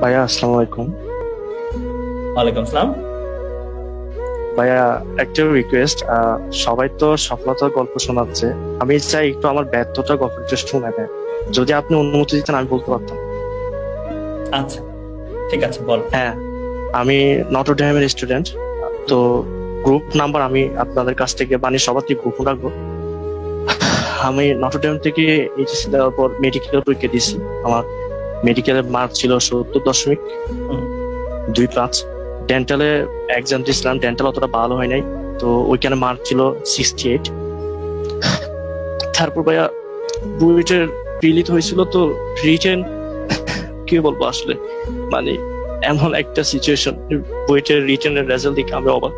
ভাইয়া আসসালামু আলাইকুম। ওয়ালাইকুম আসসালাম। ভাইয়া একটা রিকোয়েস্ট, সবাই তো সফলতার গল্প শোনাচ্ছে, আমি চাই একটু আমার ব্যর্থতার গল্পটা শুনে দেয়। যদি আপনি অনুমতি দিতেন আমি বলতে পারতাম। আচ্ছা, ঠিক আছে, বল। হ্যাঁ, আমি নটরডেমের স্টুডেন্ট। তো গ্রুপ নাম্বার আমি আপনাদের কাছ থেকে সবার থেকে গ্রুপ রাখবো। আমি নটরডেম থেকে এইচএসসি দেওয়ার পর মেডিকেল পরীক্ষা দিয়েছি। আমার মেডিকেলের মার্ক ছিল 70.25। হুম, ডেন্টালে এক্সাম দিয়েছিলাম, ডেন্টাল অতটা ভালো হয় নাই, তো ওইখানে মার্ক ছিল 68। তারপর ভাইয়া বুয়েটের প্রিলিত হয়েছিল, তো রিটেন কি বলবো আসলে, মানে এমন একটা সিচুয়েশন, বুয়েটের রিটেনের রেজাল্ট দেখে আমি অবাক।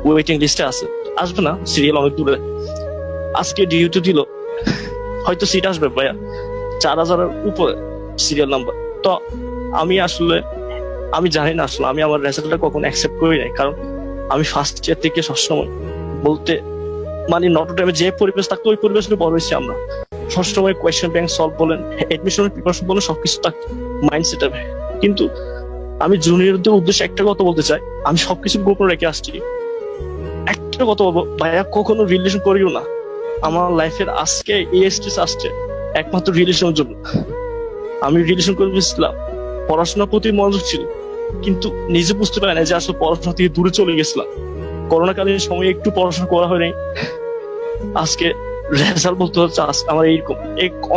ওয়েটিং লিস্টে আছে, আসবে না, সিরিয়াল অনেক দূরে। আজকে ডিউটি দিল, হয়তো সিট আসবে ভাইয়া 4,000-এর উপরে সিরিয়াল নাম্বার। তো আমি আসলে আমি জানি না আসলে আমি আমার রেজাল্টটা কখন অ্যাকসেপ্ট করি নাই, কারণ আমি ফার্স্ট ইয়ার থেকে সবসময় বলতে নটরডেমে যে পরিবেশ থাকতো ওই পরিবেশে বড় হয়েছি আমরা। সবসময় কোয়েশ্চেন ব্যাংক সলভ বলেন, এডমিশনের প্রিপারেশন বলেন, সবকিছু থাকতো মাইন্ডসেট। কিন্তু আমি জুনিয়রদের উদ্দেশ্যে একটা কথা বলতে চাই, আমি সবকিছু গোপন রেখে আসছি। একটা কথা বলবো ভাইয়া, কখনো রিলেশন করিও না। আমার লাইফের আজকে এই স্টেজ আসছে একমাত্র রিলেশনের জন্য। আমি রিলেশন করে বুঝছিলাম, পড়াশোনার প্রতি মনোযোগ ছিল, কিন্তু নিজে বুঝতে পারি না যে আসলে পড়াশোনা থেকে দূরে চলে গেছিলাম। করোনাকালীন সময়ে একটু পড়াশোনা করা হয় নাই। আজকে রেজাল্ট বলতে হচ্ছে আমার এইরকম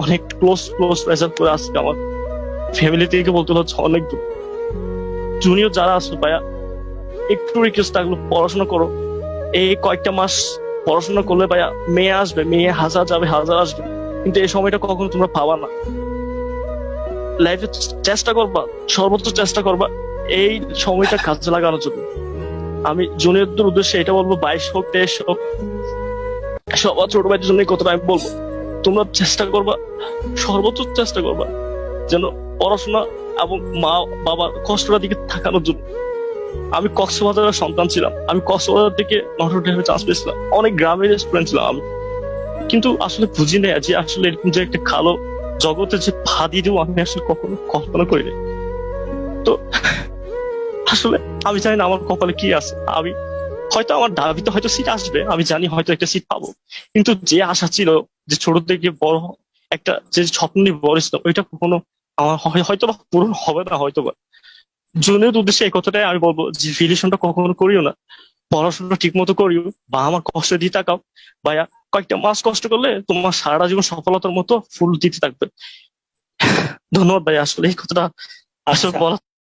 অনেক ক্লোজ ক্লোজ রেজাল্ট করে আজকে আমার ফ্যামিলি থেকে বলতে হচ্ছে অনেক দূর। জুনিয়র যারা আছে ভাইয়া, একটু রিকোয়েস্ট থাকলো, পড়াশোনা করো। এই কয়েকটা মাস পড়াশোনা করলে ভাইয়া মেয়ে আসবে, মেয়ে হাজার যাবে, হাজার আসবে, কিন্তু এই সময়টা কখনো তোমরা পাবা না। লাইফে চেষ্টা করবা, সর্বোচ্চ চেষ্টা করবা এই সময়টা কাজে লাগানোর জন্য। আমি জুনিয়রদের উদ্দেশ্যে এটা বলবো, 22 হোক 23 হোক, সবার ছোট ভাইদের জন্য এই কথাটা আমি বলবো। তোমরা চেষ্টা করবা, সর্বোচ্চ চেষ্টা করবা যেন পড়াশোনা এবং মা বাবার কষ্টটা দিকে থাকানোর জন্য। আমি কক্সবাজারের সন্তান ছিলাম, আমি কক্সবাজার থেকে নটরডেমে চান্স পেয়েছিলাম, অনেক গ্রামের স্টুডেন্ট ছিলাম আমি, কিন্তু আসলে বুঝি না যে আসলে এরকম যে একটা কালো জগতে যে পা দিয়ে দেবো আমি আসলে কখনো কল্পনা করিনি। তো আসলে আমি জানি না আমার কপালে কি আছে। আমি হয়তো আমার দাবিতে হয়তো সিট আসবে, আমি জানি হয়তো একটা সিট পাবো, কিন্তু যে আশা ছিল, যে ছোট থেকে বড় একটা যে স্বপ্ন নিয়ে বড় ছিল, ওইটা কখনো আমার হয়তো বা পূরণ হবে না হয়তো বা। জুনের উদ্দেশ্যে এই কথাটাই আমি বলবো যে রিলেশনটা কখনো করিও না, পড়াশোনা ঠিক মতো করিও, বা আমার কষ্ট দিয়ে তাকাও ভাইয়া। কয়েকটা মাস কষ্ট করলে তোমার সারাটা জীবন সফলতার মতো ফুল দিতে থাকবে। ধন্যবাদ ভাই, আসলে এই কথাটা আসলে আচ্ছা, বলা